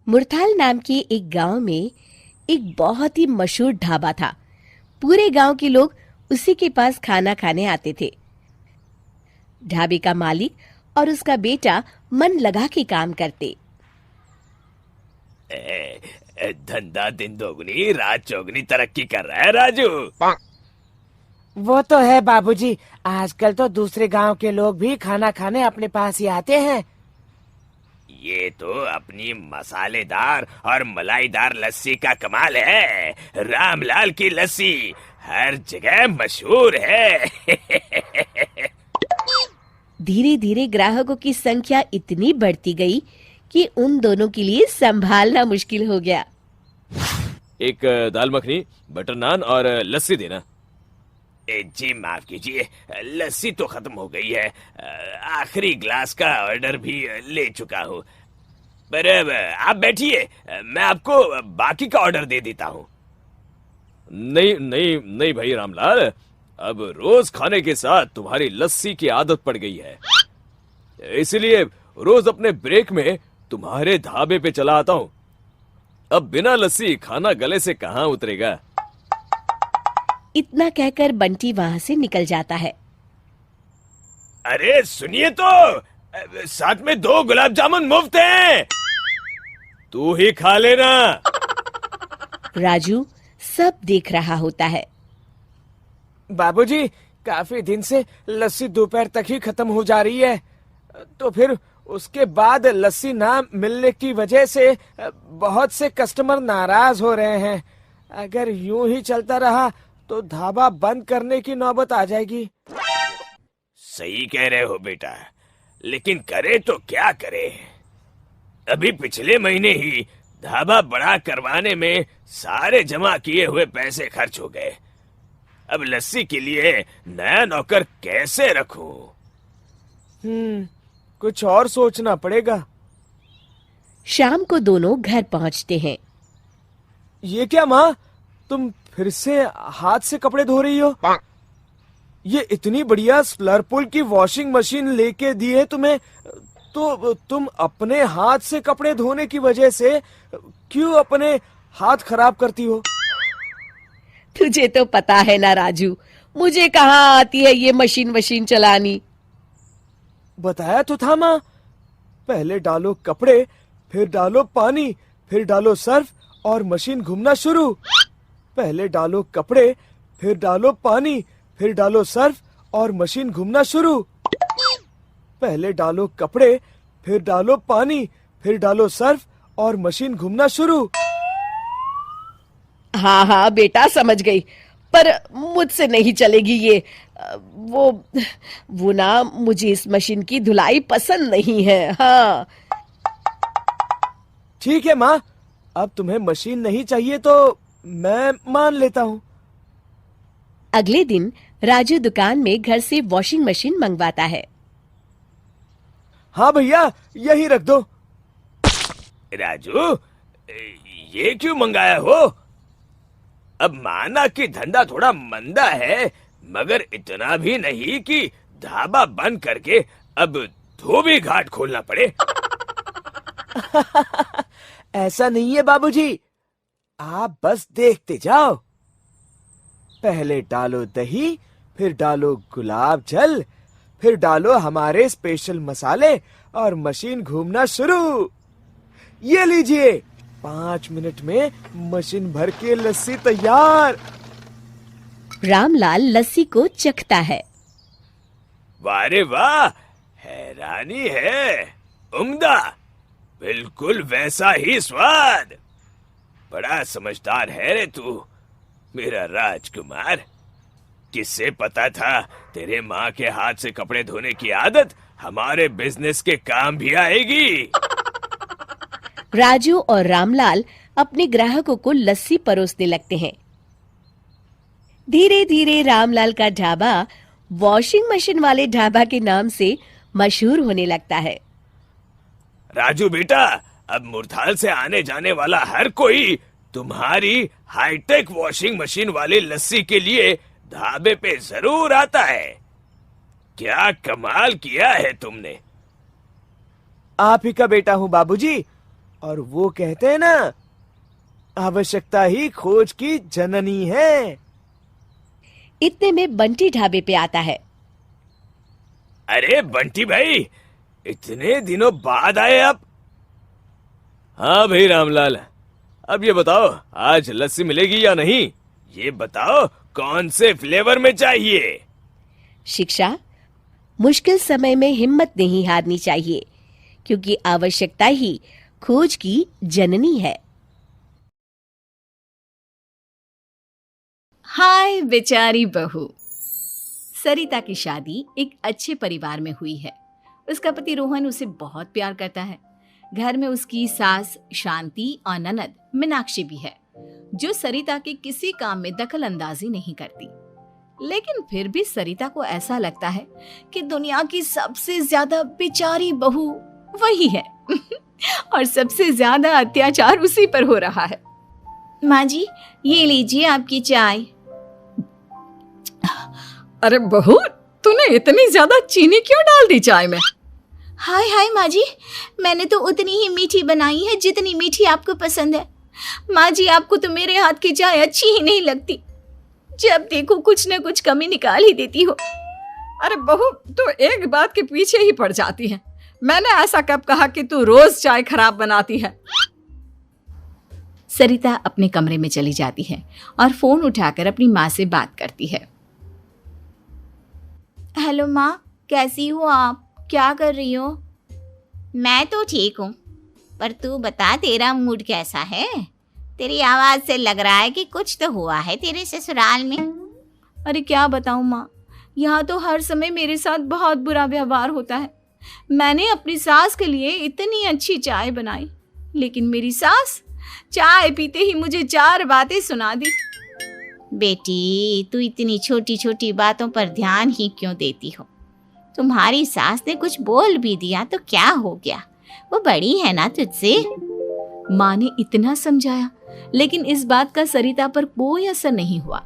मुरथाल नाम के एक गांव में एक बहुत ही मशहूर ढाबा था। पूरे गांव के लोग उसी के पास खाना खाने आते थे। ढाबे का मालिक और उसका बेटा मन लगा के काम करते। धंधा दिन दोगुनी रात चौगुनी तरक्की कर रहा है राजू। वो तो है बाबूजी, आजकल तो दूसरे गांव के लोग भी खाना खाने अपने पास ही आते हैं। ये तो अपनी मसालेदार और मलाईदार लस्सी का कमाल है। रामलाल की लस्सी हर जगह मशहूर है। धीरे धीरे ग्राहकों की संख्या इतनी बढ़ती गई कि उन दोनों के लिए संभालना मुश्किल हो गया। एक दाल मखनी, बटर नान और लस्सी देना। जी माफ कीजिए, लस्सी तो खत्म हो गई है। आखिरी ग्लास का ऑर्डर भी ले चुका हूँ। पर आप बैठिए, मैं आपको बाकी का ऑर्डर दे देता हूँ। नहीं नहीं नहीं भाई रामलाल, अब रोज खाने के साथ तुम्हारी लस्सी की आदत पड़ गई है, इसलिए रोज अपने ब्रेक में तुम्हारे ढाबे पे चला आता हूँ। अब बिना लस्सी खाना गले से कहाँ उतरेगा। इतना कहकर बंटी वहां से निकल जाता है। अरे सुनिए तो, साथ में 2 गुलाब जामुन मुफ्त हैं। तू ही खा लेना। राजू सब देख रहा होता है। बाबूजी, काफी दिन से लस्सी दोपहर तक ही खत्म हो जा रही है, तो फिर उसके बाद लस्सी ना मिलने की वजह से बहुत से कस्टमर नाराज हो रहे हैं। अगर यूं ही चलता रहा तो ढाबा बंद करने की नौबत आ जाएगी। सही कह रहे हो बेटा, लेकिन करे तो क्या करे। अभी पिछले महीने ही ढाबा बड़ा करवाने में सारे जमा किए हुए पैसे खर्च हो गए। अब लस्सी के लिए नया नौकर कैसे रखूं? कुछ और सोचना पड़ेगा। शाम को दोनों घर पहुंचते हैं। ये क्या माँ, तुम फिर से हाथ से कपड़े धो रही हो? ये इतनी बढ़िया स्लर्पुल की वॉशिंग मशीन लेके दी है तुम्हें, तो तुम अपने हाथ से कपड़े धोने की वजह से क्यों अपने हाथ खराब करती हो? तुझे तो पता है ना राजू, मुझे कहाँ आती है ये मशीन चलानी। बताया तो था माँ, पहले डालो कपड़े, फिर डालो पानी, फिर डालो सर्फ और मशीन घूमना शुरू। पहले डालो कपड़े, फिर डालो पानी, फिर डालो सर्फ और मशीन घूमना शुरू। पहले डालो कपड़े, फिर डालो पानी, फिर डालो सर्फ और मशीन घूमना शुरू। हाँ हाँ बेटा, समझ गई, पर मुझसे नहीं चलेगी ये। वो ना, मुझे इस मशीन की धुलाई पसंद नहीं है। हाँ ठीक है माँ, अब तुम्हें मशीन नहीं चाहिए तो मैं मान लेता हूँ। अगले दिन राजू दुकान में घर से वॉशिंग मशीन मंगवाता है। हाँ भैया, यही रख दो। राजू, ये क्यों मंगाया हो? अब माना कि धंधा थोड़ा मंदा है, मगर इतना भी नहीं कि ढाबा बंद करके अब धोबी घाट खोलना पड़े। ऐसा नहीं है बाबूजी, आप बस देखते जाओ। पहले डालो दही, फिर डालो गुलाब जल, फिर डालो हमारे स्पेशल मसाले और मशीन घूमना शुरू। ये लीजिए, 5 मिनट में मशीन भर के लस्सी तैयार। रामलाल लस्सी को चखता है। वाह रे वाह, हैरानी है, उम्दा, बिल्कुल वैसा ही स्वाद। बड़ा समझदार है रे तू, मेरा राजकुमार। किससे पता था तेरे माँ के हाथ से कपड़े धोने की आदत हमारे बिजनेस के काम भी आएगी। राजू और रामलाल अपने ग्राहकों को लस्सी परोसने लगते हैं। धीरे धीरे रामलाल का ढाबा वॉशिंग मशीन वाले ढाबा के नाम से मशहूर होने लगता है। राजू बेटा, अब मुरथाल से आने जाने वाला हर कोई तुम्हारी हाईटेक वॉशिंग मशीन वाली लस्सी के लिए ढाबे पे जरूर आता है। क्या कमाल किया है तुमने। आप ही का बेटा हूँ बाबूजी, और वो कहते हैं ना, आवश्यकता ही खोज की जननी है। इतने में बंटी ढाबे पे आता है। अरे बंटी भाई, इतने दिनों बाद आए आप। हाँ भाई रामलाल, अब ये बताओ आज लस्सी मिलेगी या नहीं? ये बताओ कौन से फ्लेवर में चाहिए? शिक्षा, मुश्किल समय में हिम्मत नहीं हारनी चाहिए, क्योंकि आवश्यकता ही खोज की जननी है। हाय बेचारी बहू। सरिता की शादी एक अच्छे परिवार में हुई है। उसका पति रोहन उसे बहुत प्यार करता है। घर में उसकी सास शांति और ननद मीनाक्षी भी है, जो सरिता के किसी काम में दखल अंदाजी नहीं करती। लेकिन फिर भी सरिता को ऐसा लगता है कि दुनिया की सबसे ज्यादा बेचारी बहू वही है और सबसे ज्यादा अत्याचार उसी पर हो रहा है। माँ जी, ये लीजिए आपकी चाय। अरे बहू, तूने इतनी ज्यादा चीनी क्यों डाल दी चाय में? हाय हाय माँ जी, मैंने तो उतनी ही मीठी बनाई है जितनी मीठी आपको पसंद है। माँ जी, आपको तो मेरे हाथ की चाय अच्छी ही नहीं लगती। जब देखो कुछ न कुछ कमी निकाल ही देती हो। अरे बहू, तू एक बात के पीछे ही पड़ जाती है। मैंने ऐसा कब कहा कि तू रोज चाय खराब बनाती है? सरिता अपने कमरे में चली जाती है और फोन उठाकर अपनी माँ से बात करती है। हेलो माँ, कैसी हो आप? क्या कर रही हो? मैं तो ठीक हूँ, पर तू बता तेरा मूड कैसा है? तेरी आवाज से लग रहा है कि कुछ तो हुआ है तेरे ससुराल में। अरे क्या बताऊँ माँ, यहाँ तो हर समय मेरे साथ बहुत बुरा व्यवहार होता है। मैंने अपनी सास के लिए इतनी अच्छी चाय बनाई, लेकिन मेरी सास चाय पीते ही मुझे 4 बातें सुना दी। बेटी, तू इतनी छोटी छोटी बातों पर ध्यान ही क्यों देती हो? तुम्हारी सास ने कुछ बोल भी दिया तो क्या हो गया, वो बड़ी है ना तुझसे। माँ ने इतना समझाया, लेकिन इस बात का सरिता पर कोई असर नहीं हुआ।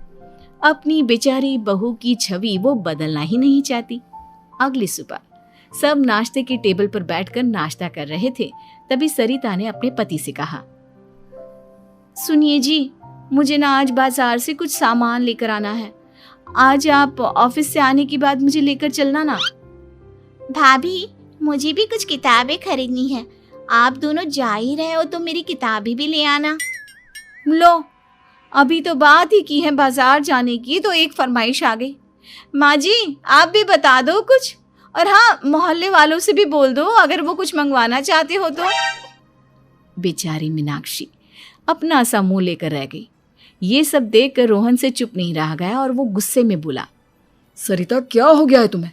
अपनी बेचारी बहू की छवि वो बदलना ही नहीं चाहती। अगली सुबह सब नाश्ते की टेबल पर बैठकर नाश्ता कर रहे थे, तभी सरिता ने अपने पति से कहा, सुनिए जी, मुझे ना आज बाजार से कुछ सामान लेकर आना है। आज आप ऑफिस से आने के बाद मुझे लेकर चलना ना। भाभी, मुझे भी कुछ किताबें खरीदनी है। आप दोनों जा ही रहे हो तो मेरी किताबें भी ले आना। लो, अभी तो बात ही की है बाजार जाने की, तो एक फरमाइश आ गई। माँ जी, आप भी बता दो कुछ, और हाँ, मोहल्ले वालों से भी बोल दो अगर वो कुछ मंगवाना चाहते हो तो। बेचारी मीनाक्षी अपना सा मुंह लेकर रह गई। ये सब देखकर रोहन से चुप नहीं रह गया और वो गुस्से में बोला, सरिता क्या हो गया है तुम्हें?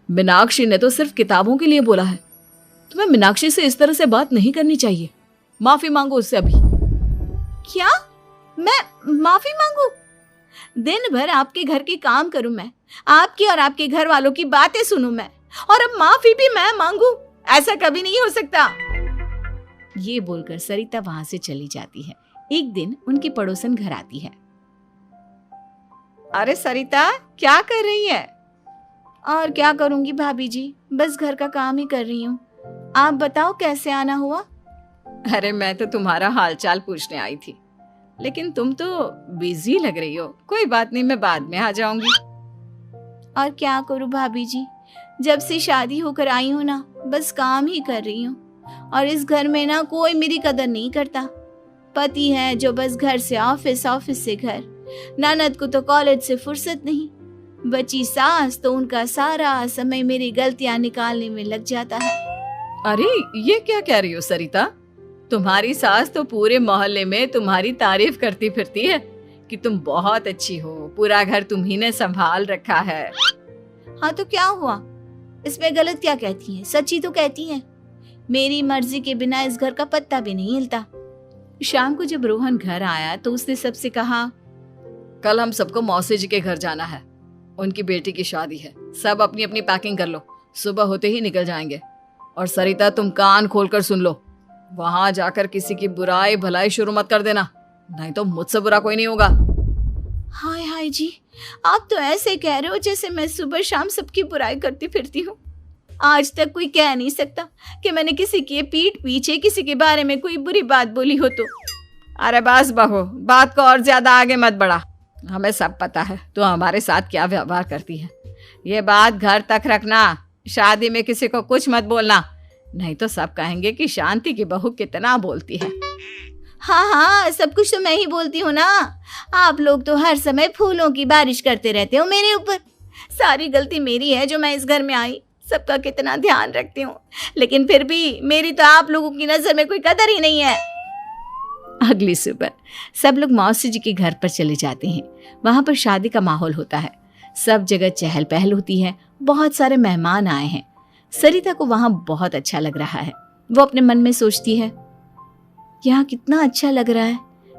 मीनाक्षी ने तो सिर्फ किताबों के लिए बोला है। तुम्हें मीनाक्षी से इस तरह से बात नहीं करनी चाहिए। माफी मांगो उससे अभी। क्या? मैं माफी मांगू? दिन भर आपके घर के काम करूं मैं, आपकी और आपके घर वालों की बातें सुनूं मैं, और अब माफी भी मैं मांगू? ऐसा कभी नहीं हो सकता। ये बोलकर सरिता वहां से चली जाती है। एक दिन उनकी पड़ोसन घर आती है। अरे सरिता, क्या कर रही है? और क्या करूंगी भाभी जी, बस घर का काम ही कर रही हूँ। आप बताओ कैसे आना हुआ? अरे मैं तो तुम्हारा हालचाल पूछने आई थी, लेकिन तुम तो बिजी लग रही हो। कोई बात नहीं, मैं बाद में आ जाऊंगी। और क्या करूं भाभी जी, जब से शादी होकर आई हूँ ना, बस काम ही कर रही हूँ। और इस घर में ना कोई मेरी कदर नहीं करता। पति है जो बस घर से ऑफिस, ऑफिस से घर। ननद को तो कॉलेज से फुर्सत नहीं। बची सास तो उनका सारा समय मेरी गलतियां निकालने में लग जाता है। अरे ये क्या कह रही हो सरिता? तुम्हारी सास तो पूरे मोहल्ले में तुम्हारी तारीफ करती फिरती है कि तुम बहुत अच्छी हो, पूरा घर तुम्ही ने संभाल रखा है। हाँ तो क्या हुआ, इसमें गलत क्या कहती हैं? सच्ची तो कहती हैं। मेरी मर्जी के बिना इस घर का पत्ता भी नहीं हिलता। शाम को जब रोहन घर आया तो उसने सबसे कहा, कल हम सबको मौसी जी के घर जाना है। उनकी बेटी की शादी है। सब अपनी अपनी पैकिंग कर लो, सुबह होते ही निकल जाएंगे। और सरिता, तुम कान खोलकर सुन लो, वहां जाकर किसी की बुराई भलाई शुरू मत कर देना, नहीं तो मुझसे बुरा कोई नहीं होगा। हाय हाय जी, आप तो ऐसे कह रहे हो जैसे मैं सुबह शाम सबकी बुराई करती फिरती हूँ। आज तक कोई कह नहीं सकता कि मैंने किसी की पीठ पीछे किसी के बारे में कोई बुरी बात बोली हो तो। अरे बस बहू, बात को और ज्यादा आगे मत बढ़ा। हमें सब पता है तू हमारे साथ क्या व्यवहार करती है। ये बात घर तक रखना, शादी में किसी को कुछ मत बोलना, नहीं तो सब कहेंगे कि शांति की बहू कितना बोलती है। हाँ हाँ, सब कुछ तो मैं ही बोलती हूँ ना। आप लोग तो हर समय फूलों की बारिश करते रहते हो मेरे ऊपर। सारी गलती मेरी है जो मैं इस घर में आई, सबका कितना ध्यान रखती हूँ, लेकिन फिर भी मेरी तो आप लोगों की नज़र में कोई कदर ही नहीं है। अगली सुबह सब लोग मौसी जी के घर पर चले जाते हैं। वहां पर शादी का माहौल होता है, सब जगह चहल पहल होती है, बहुत सारे मेहमान आए हैं। सरिता को वहां बहुत अच्छा लग रहा है। वो अपने मन में सोचती है, यहाँ कितना अच्छा लग रहा है,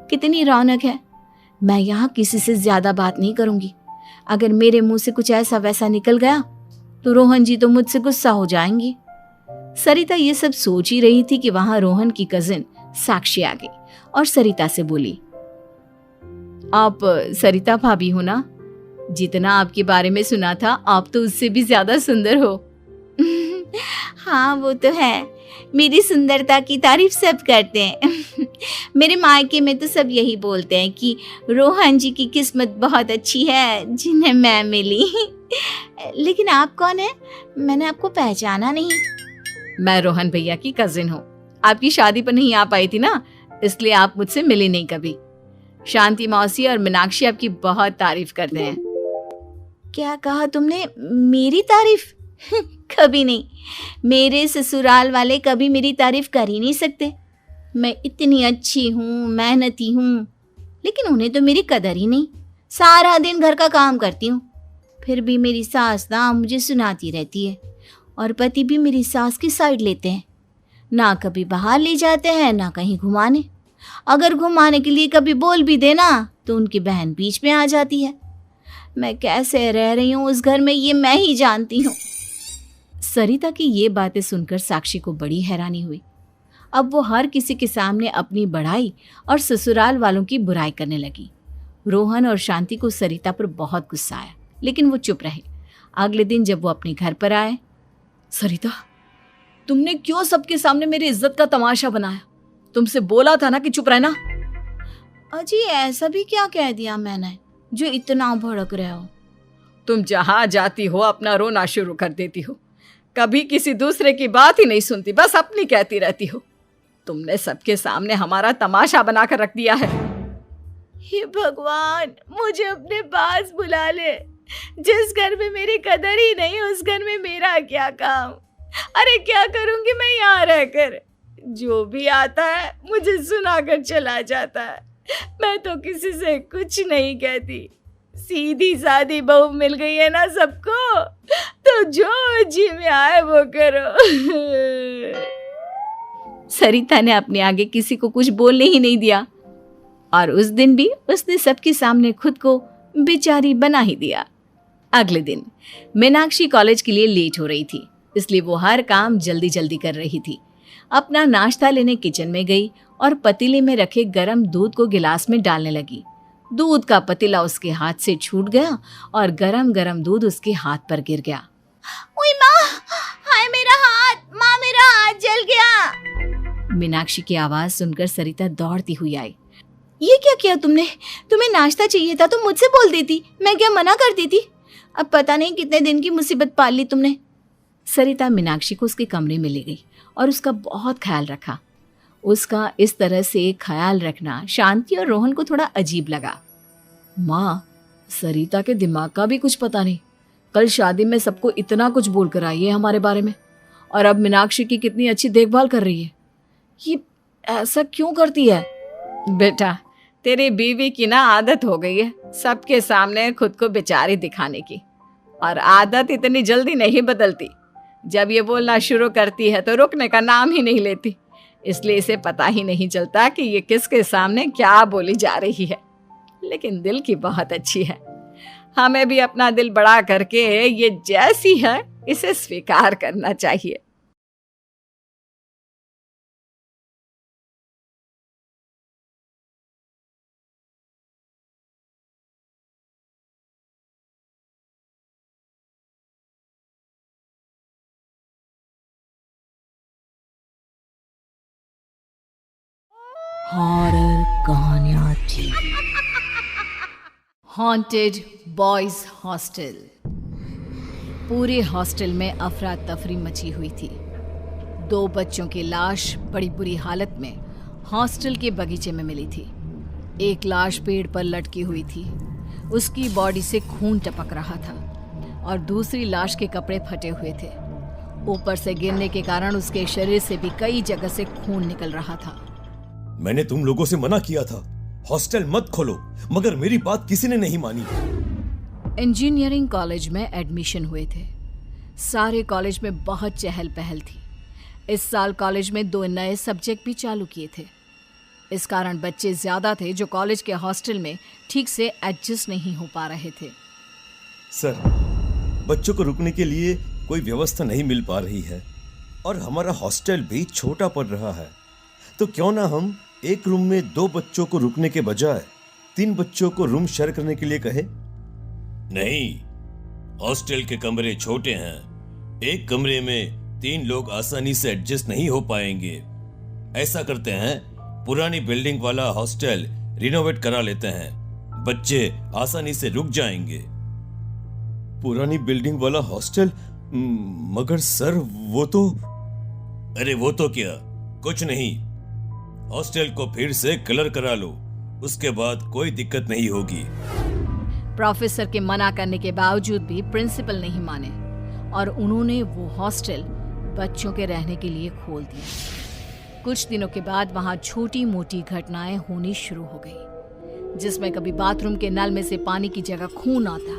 कितनी रौनक है। मैं यहाँ किसी से ज्यादा बात नहीं करूंगी। अगर मेरे मुंह से कुछ ऐसा वैसा निकल गया तो रोहन जी तो मुझसे गुस्सा हो जाएंगी। सरिता ये सब सोच ही रही थी कि वहां रोहन की कजिन साक्षी आ गई और सरिता से बोली, आप सरिता भाभी हो ना? जितना आपके बारे में सुना था आप तो उससे भी ज्यादा सुंदर हो। हाँ वो तो है, मेरी सुंदरता की तारीफ सब करते हैं। मेरे मायके में तो सब यही बोलते हैं कि रोहन जी की किस्मत बहुत अच्छी है जिन्हें मैं मिली। लेकिन आप कौन है? मैंने आपको पहचाना नहीं। मैं रोहन भैया की कजिन हूँ। आपकी शादी पर नहीं आ पाई थी ना, इसलिए आप मुझसे मिले नहीं कभी। शांति मौसी और मीनाक्षी आपकी बहुत तारीफ करते हैं। क्या कहा तुमने? मेरी तारीफ? कभी नहीं। मेरे ससुराल वाले कभी मेरी तारीफ कर ही नहीं सकते। मैं इतनी अच्छी हूँ, मेहनती हूँ, लेकिन उन्हें तो मेरी कदर ही नहीं। सारा दिन घर का काम करती हूँ, फिर भी मेरी सास ना मुझे सुनाती रहती है, और पति भी मेरी सास की साइड लेते हैं। ना कभी बाहर ले जाते हैं, ना कहीं घुमाने। अगर घुमाने के लिए कभी बोल भी देना तो उनकी बहन बीच में आ जाती है। मैं कैसे रह रही हूँ उस घर में, ये मैं ही जानती हूँ। सरिता की ये बातें सुनकर साक्षी को बड़ी हैरानी हुई। अब वो हर किसी के सामने अपनी बड़ाई और ससुराल वालों की बुराई करने लगी। रोहन और शांति को सरिता पर बहुत गुस्सा आया, लेकिन वो चुप रहे। अगले दिन जब वो अपने घर पर आए, सरिता, तुमने क्यों सबके सामने मेरी इज्जत का तमाशा बनाया? तुमसे बोला था ना कि चुप रहना। अजी ऐसा भी क्या कह दिया मैंने जो इतना भड़क रहे हो? तुम जहां जाती हो अपना रोना शुरू कर देती हो, कभी किसी दूसरे की बात ही नहीं सुनती, बस अपनी कहती रहती हो। तुमने सबके सामने हमारा तमाशा बनाकर रख दिया है। हे भगवान, मुझे अपने पास बुला ले। जिस घर में मेरी कदर ही नहीं, उस घर में मेरा क्या काम? अरे क्या करूंगी मैं यहाँ रहकर? जो भी आता है मुझे सुनाकर चला जाता है। मैं तो किसी से कुछ नहीं कहती। सीधी सादी बहू मिल गई है ना सबको, तो जो जी में आए वो करो। सरिता ने अपने आगे किसी को कुछ बोलने ही नहीं दिया, और उस दिन भी उसने सबके सामने खुद को बेचारी बना ही दिया। अगले दिन मीनाक्षी कॉलेज के लिए लेट हो रही थी, इसलिए वो हर काम जल्दी जल्दी कर रही थी। अपना नाश्ता लेने किचन में गई और पतीले में रखे गरम दूध को गिलास में डालने लगी। दूध का पतीला उसके हाथ से छूट गया और गरम गरम दूध उसके हाथ पर गिर गया। ओए माँ, हाय मेरा हाथ, माँ मेरा हाथ जल गया। मीनाक्षी की आवाज सुनकर सरिता दौड़ती हुई आई। ये क्या किया तुमने? तुम्हें नाश्ता चाहिए था तो मुझसे बोल देती, मैं क्या मना करती थी? अब पता नहीं कितने दिन की मुसीबत पाल ली तुमने। सरिता मीनाक्षी को उसके कमरे में ले गई और उसका बहुत ख्याल रखा। उसका इस तरह से ख्याल रखना शांति और रोहन को थोड़ा अजीब लगा। माँ, सरिता के दिमाग का भी कुछ पता नहीं। कल शादी में सबको इतना कुछ बोल कर आई है हमारे बारे में, और अब मीनाक्षी की कितनी अच्छी देखभाल कर रही है। ये ऐसा क्यों करती है? बेटा, तेरी बीवी की ना आदत हो गई है सबके सामने खुद को बेचारी दिखाने की, और आदत इतनी जल्दी नहीं बदलती। जब ये बोलना शुरू करती है तो रुकने का नाम ही नहीं लेती, इसलिए इसे पता ही नहीं चलता कि ये किसके सामने क्या बोली जा रही है। लेकिन दिल की बहुत अच्छी है। हमें भी अपना दिल बड़ा करके ये जैसी है इसे स्वीकार करना चाहिए। हॉरर कहानियां थी। Haunted boys hostel. पूरे हॉस्टल में अफरा तफरी मची हुई थी। 2 बच्चों की लाश बड़ी बुरी हालत में हॉस्टल के बगीचे में मिली थी। एक लाश पेड़ पर लटकी हुई थी, उसकी बॉडी से खून टपक रहा था और दूसरी लाश के कपड़े फटे हुए थे। ऊपर से गिरने के कारण उसके शरीर से भी कई जगह से खून निकल रहा था। मैंने तुम लोगों से मना किया था हॉस्टल मत खोलो, मगर मेरी बात किसी ने नहीं मानी। इंजीनियरिंग कॉलेज में एडमिशन हुए थे। सारे कॉलेज में बहुत चहल पहल थी। इस साल कॉलेज में 2 नए सब्जेक्ट भी चालू किए थे। इस कारण बच्चे ज्यादा थे जो कॉलेज के हॉस्टल में ठीक से एडजस्ट नहीं हो पा रहे थे। सर, बच्चों को रुकने के लिए कोई व्यवस्था नहीं मिल पा रही है और हमारा हॉस्टल भी छोटा पड़ रहा है, तो क्यों ना हम एक रूम में 2 बच्चों को रुकने के बजाय 3 बच्चों को रूम शेयर करने के लिए कहे। नहीं, हॉस्टल के कमरे छोटे हैं। एक कमरे में 3 लोग आसानी से एडजस्ट नहीं हो पाएंगे। ऐसा करते हैं, पुरानी बिल्डिंग वाला हॉस्टल रिनोवेट करा लेते हैं, बच्चे आसानी से रुक जाएंगे। पुरानी बिल्डिंग वाला हॉस्टल? मगर सर वो तो। अरे वो तो क्या, कुछ नहीं, हॉस्टल को फिर से कलर करा लो, उसके बाद कोई दिक्कत नहीं होगी। प्रोफेसर के मना करने के बावजूद भी प्रिंसिपल नहीं माने और उन्होंने वो हॉस्टल बच्चों के रहने के लिए खोल दिया। कुछ दिनों के बाद वहां छोटी मोटी घटनाएं होनी शुरू हो गई, जिसमें कभी बाथरूम के नल में से पानी की जगह खून आता,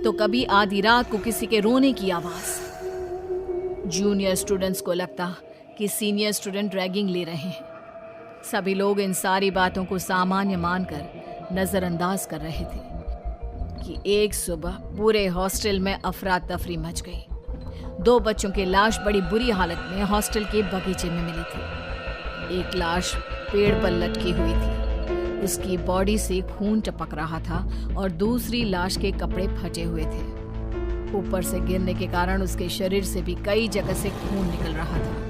तो कभी आधी रात को किसी के रोने की आवाज। जूनियर स्टूडेंट्स को लगता कि सीनियर स्टूडेंट रैगिंग ले रहे हैं। सभी लोग इन सारी बातों को सामान्य मानकर नजरअंदाज कर रहे थे कि एक सुबह पूरे हॉस्टल में अफरा तफरी मच गई। 2 बच्चों की लाश बड़ी बुरी हालत में हॉस्टल के बगीचे में मिली थी। एक लाश पेड़ पर लटकी हुई थी, उसकी बॉडी से खून टपक रहा था और दूसरी लाश के कपड़े फटे हुए थे। ऊपर से गिरने के कारण उसके शरीर से भी कई जगह से खून निकल रहा था।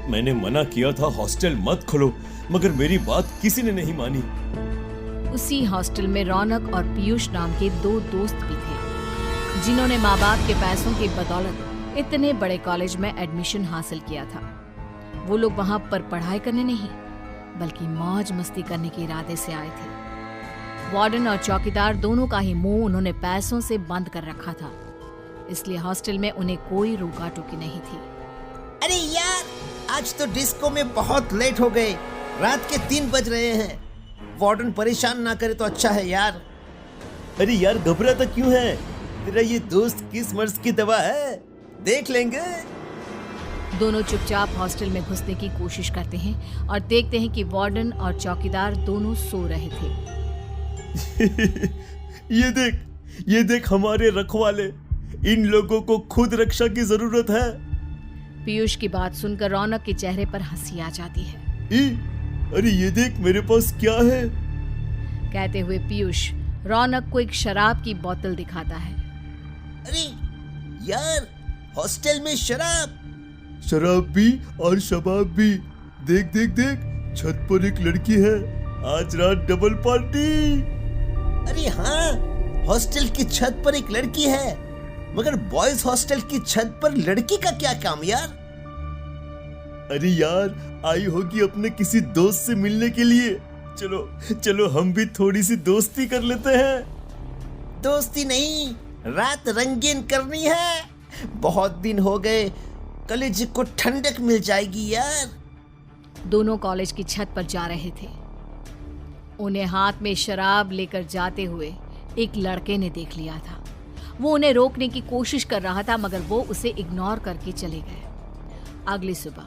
मैंने मना किया था हॉस्टल मत खोलो, मगर मेरी बात किसी ने नहीं मानी। उसी हॉस्टल में रौनक और पीयूष नाम के 2 दोस्त भी थे, जिन्होंने माँ बाप के पैसों की बदौलत इतने बड़े कॉलेज में एडमिशन हासिल किया था। वो लोग वहां पर पढ़ाई करने नहीं, बल्कि मौज मस्ती करने के इरादे से आए थे। वार्डन और चौकीदार दोनों का ही मुंह उन्होंने पैसों से बंद कर रखा था, इसलिए हॉस्टल में उन्हें कोई रोका टोकी नहीं थी। अरे यार, आज तो डिस्को में बहुत लेट हो गए, रात के 3 बज रहे हैं। वार्डन परेशान ना करे तो अच्छा है यार। अरे यार, घबराता क्यों है? तेरा ये दोस्त किस मर्ज की दवा है, देख लेंगे। दोनों चुपचाप हॉस्टल में घुसने की कोशिश करते हैं और देखते हैं कि वार्डन और चौकीदार दोनों सो रहे थे। ये देख हमारे रखवाले, इन लोगों को खुद रक्षा की जरूरत है। पीयूष की बात सुनकर रौनक के चेहरे पर हंसी आ जाती है। अरे ये देख मेरे पास क्या है। कहते हुए पीयूष रौनक को एक शराब की बोतल दिखाता है। अरे यार, हॉस्टल में शराब भी और शबाब भी। देख देख देख, छत पर एक लड़की है, आज रात डबल पार्टी। अरे हाँ, हॉस्टल की छत पर एक लड़की है, मगर बॉयज हॉस्टल की छत पर लड़की का क्या काम यार? अरे यार, आई होगी अपने किसी दोस्त से मिलने के लिए। चलो चलो, हम भी थोड़ी सी दोस्ती कर लेते हैं। दोस्ती नहीं, रात रंगीन करनी है। बहुत दिन हो गए, कॉलेज को ठंडक मिल जाएगी यार। दोनों कॉलेज की छत पर जा रहे थे। उन्हें हाथ में शराब लेकर जाते हुए एक लड़के ने देख लिया था। वो उन्हें रोकने की कोशिश कर रहा था, मगर वो उसे इग्नोर करके चले गए। अगली सुबह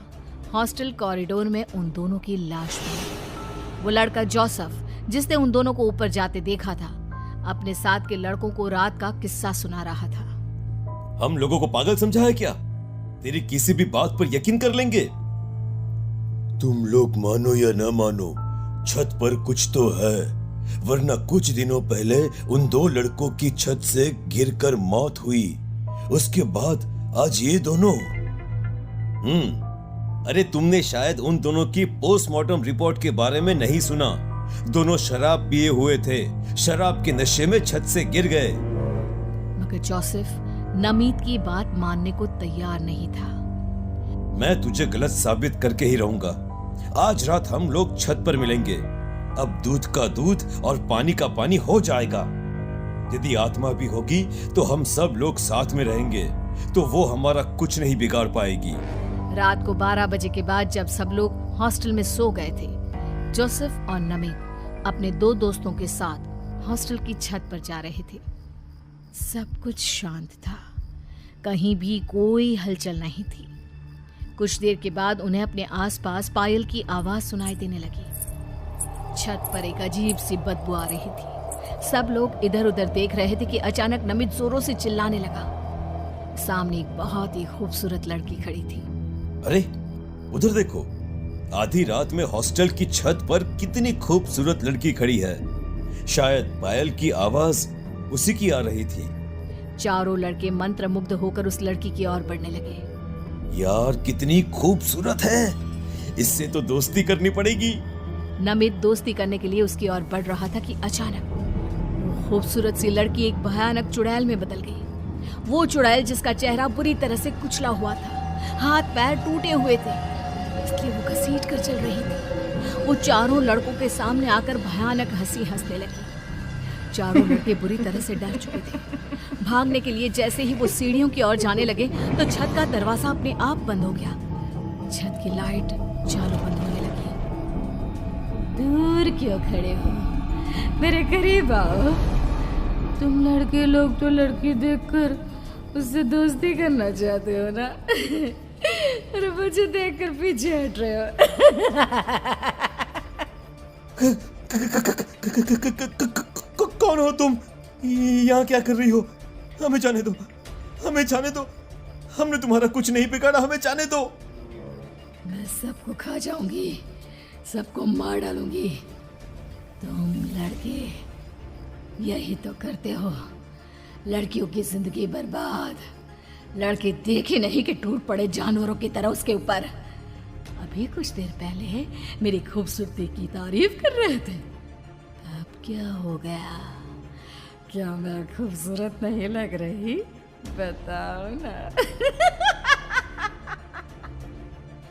हॉस्टल कॉरिडोर में उन दोनों की लाश मिली। वो लड़का जोसेफ, जिसने उन दोनों को ऊपर जाते देखा था, अपने साथ के लड़कों को रात का किस्सा सुना रहा था। हम लोगों को पागल समझा है क्या? तेरी किसी भी बात पर यकीन कर लेंगे। तुम लोग मानो या ना मानो, छत पर कुछ तो है, वरना कुछ दिनों पहले उन 2 लड़कों की छत से गिरकर मौत हुई। उसके बाद आज ये दोनों। अरे तुमने शायद उन दोनों की पोस्टमार्टम रिपोर्ट के बारे में नहीं सुना। दोनों शराब पिए हुए थे, शराब के नशे में छत से गिर गए। मगर जोसेफ नमीत की बात मानने को तैयार नहीं था। मैं तुझे गलत साबित करके ही रहूंगा। आज रात हम लोग छत पर मिलेंगे। अब दूध का दूध और पानी का पानी हो जाएगा। यदि आत्मा भी होगी तो हम सब लोग साथ में रहेंगे, तो वो हमारा कुछ नहीं बिगाड़ पाएगी। रात को 12 बजे के बाद जब सब लोग हॉस्टल में सो गए थे, जोसेफ और नमीत अपने 2 दोस्तों के साथ हॉस्टल की छत पर जा रहे थे। सब कुछ शांत था, कहीं भी कोई हलचल नहीं थी। कुछ देर के बाद उन्हें अपने आसपास पायल की आवाज सुनाई देने लगी। छत पर एक अजीब सी बदबू आ रही थी। सब लोग इधर उधर देख रहे थे कि अचानक नमित जोरों से चिल्लाने लगा। सामने एक बहुत ही खूबसूरत लड़की खड़ी थी। अरे उधर देखो, आधी रात में हॉस्टल की छत पर कितनी खूबसूरत लड़की खड़ी है। शायद पायल की आवाज उसी की आ रही थी। चारों लड़के मंत्रमुग्ध होकर उस लड़की की ओर बढ़ने लगे। यार कितनी खूबसूरत है, इससे तो दोस्ती करनी पड़ेगी। नमित दोस्ती करने के लिए उसकी ओर बढ़ रहा था कि अचानक वो खूबसूरत सी लड़की एक भयानक चुड़ैल में बदल गई। वो चुड़ैल जिसका चेहरा बुरी तरह से कुचला हुआ था, हाथ पैर टूटे हुए थे, इसलिए वो घसीट कर चल रही थी। वो चारों लड़कों के सामने आकर भयानक हंसी हंसने लगी। चारों लड़के बुरी तरह से डर चुके थे। भागने के लिए जैसे ही वो सीढ़ियों की ओर जाने लगे तो छत का दरवाजा अपने आप बंद हो गया। छत की लाइट चालू बंद होने लगी। दूर क्यों खड़े हो, मेरे करीब आओ। तुम लड़के लोग तो लड़की देखकर उससे दोस्ती करना चाहते हो ना? अरे मुझे देखकर पीछे हट रहे हो। कौन हो तुम? यहाँ क्या कर रही हो? हमें जाने दो, हमें जाने दो। हमने तुम्हारा कुछ नहीं बिगाड़ा, हमें जाने दो। मैं सबको खा जाऊंगी, सबको मार डालूंगी। तुम लड़के यही तो करते हो, लड़कियों की जिंदगी बर्बाद। लड़के देखे नहीं कि टूट पड़े जानवरों की तरह उसके ऊपर। अभी कुछ देर पहले मेरी खूबसूरती की तारीफ कर रहे थे, अब क्या हो गया? क्या मैं खूबसूरत नहीं लग रही? बताओ ना।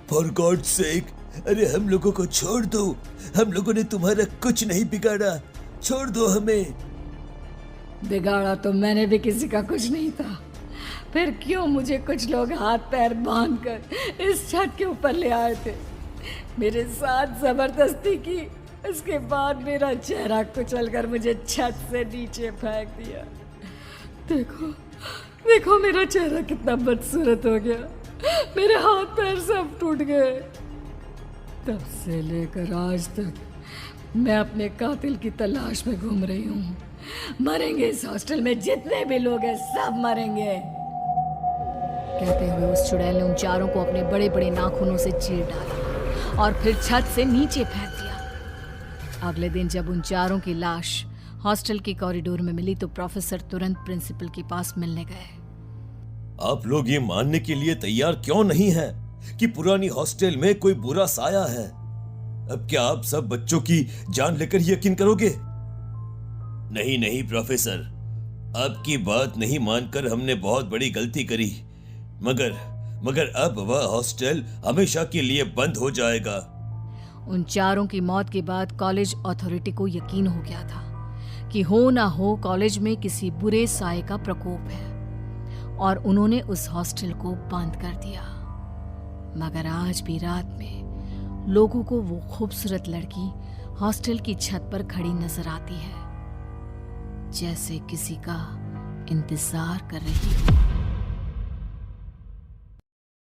फॉर गॉड सेक, अरे हम लोगों को छोड़ दो। हम लोगों ने तुम्हारा कुछ नहीं बिगाड़ा, छोड़ दो हमें। बिगाड़ा तो मैंने भी किसी का कुछ नहीं था, फिर क्यों मुझे कुछ लोग हाथ पैर बांधकर इस छत के ऊपर ले आए थे, मेरे साथ जबरदस्ती की। उसके बाद मेरा चेहरा कुचलकर मुझे छत से नीचे फेंक दिया। देखो देखो मेरा चेहरा कितना बदसूरत हो गया, मेरे हाथ पैर सब टूट गए। तब से लेकर आज तक मैं अपने कातिल की तलाश में घूम रही हूँ। मरेंगे इस हॉस्टल में जितने भी लोग हैं, सब मरेंगे। कहते हुए उस चुड़ैल ने उन चारों को अपने बड़े बड़े नाखूनों से चीर डाला और फिर छत से नीचे फेंक दिया। अगले दिन जब उन चारों की लाश हॉस्टल के कॉरिडोर में मिली तो प्रोफेसर तुरंत प्रिंसिपल के पास मिलने गए। आप लोग ये मानने के लिए तैयार क्यों नहीं है कि पुरानी हॉस्टल में कोई बुरा साया है? अब क्या आप सब बच्चों की जान लेकर यकीन करोगे? नहीं नहीं प्रोफेसर, आपकी बात नहीं मानकर हमने बहुत बड़ी गलती करी, मगर अब वह हॉस्टल हमेशा के लिए बंद हो जाएगा। उन चारों की मौत के बाद कॉलेज अथॉरिटी को यकीन हो गया था कि हो ना हो कॉलेज में किसी बुरे साये का प्रकोप है, और उन्होंने उस हॉस्टल को बंद कर दिया। मगर आज भी रात में लोगों को वो खूबसूरत लड़की हॉस्टल की छत पर खड़ी नजर आती है, जैसे किसी का इंतजार कर रही हो।